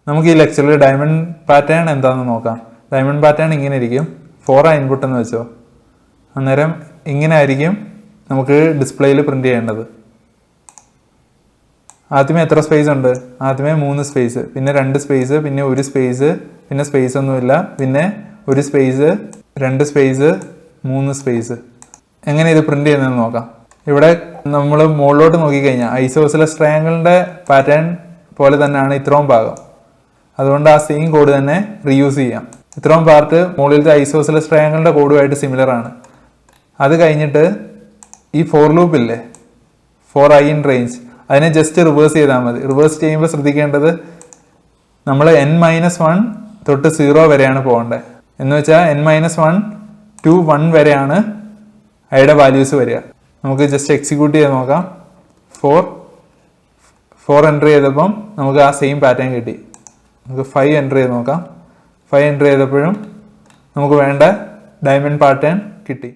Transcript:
നമുക്ക് ഈ ലെക്ചറിൽ ഡയമണ്ട് പാറ്റേൺ എന്താണെന്ന് നോക്കാം. ഡയമണ്ട് പാറ്റേൺ ഇങ്ങനെ ഇരിക്കും. 4 ഇൻപുട്ട് എന്ന് വെച്ചോ. അന്നേരം ഇങ്ങനെ ആയിരിക്കും നമുക്ക് ഡിസ്പ്ലേയിൽ പ്രിന്റ് ചെയ്യേണ്ടത്. ആദ്യമേ എത്ര സ്പേസ് ഉണ്ട്? ആദ്യമേ 3 സ്പേസ്, പിന്നെ 2 സ്പേസ്, പിന്നെ 1 സ്പേസ്, പിന്നെ സ്പേസ് ഒന്നുമില്ല, പിന്നെ 1 സ്പേസ്, 2 സ്പേസ്, 3 സ്പേസ്. എങ്ങനെ ഇത് പ്രിന്റ് ചെയ്യുന്നതെന്ന് നോക്കാം. ഇവിടെ നമ്മൾ മുകളിലോട്ട് നോക്കിക്കഴിഞ്ഞാൽ ഐസോസിലസ് ട്രയാങ്കിളിൻ്റെ പാറ്റേൺ പോലെ തന്നെയാണ് ഇത്രയും ഭാഗം. അതുകൊണ്ട് ആ സെയിം കോഡ് തന്നെ റീയൂസ് ചെയ്യാം. ഇത്രയും പാർട്ട് മുകളിലത്തെ ഐസോസിലസ് ട്രയാങ്കിളിൻ്റെ കോഡുമായിട്ട് സിമിലർ ആണ്. അത് കഴിഞ്ഞിട്ട് ഈ ഫോർ ലൂപ്പ് ഇല്ലേ, 4i ഇൻ റേഞ്ച്, അതിനെ ജസ്റ്റ് റിവേഴ്സ് ചെയ്താൽ മതി. റിവേഴ്സ് ചെയ്യുമ്പോൾ ശ്രദ്ധിക്കേണ്ടത് നമ്മൾ n-1 തൊട്ട് 0 വരെയാണ് പോകേണ്ടത്. എന്ന് വെച്ചാൽ n-1 to 1 വരെയാണ് അതിയുടെ വാല്യൂസ് വരിക. നമുക്ക് ജസ്റ്റ് എക്സിക്യൂട്ട് ചെയ്ത് നോക്കാം. 4 എൻ്റർ ചെയ്തപ്പം നമുക്ക് ആ സെയിം പാറ്റേൺ കിട്ടി. നമുക്ക് 5 എൻ്റർ ചെയ്ത് നോക്കാം. 5 എൻ്റർ ചെയ്തപ്പോഴും നമുക്ക് വേണ്ട ഡയമണ്ട് പാറ്റേൺ കിട്ടി.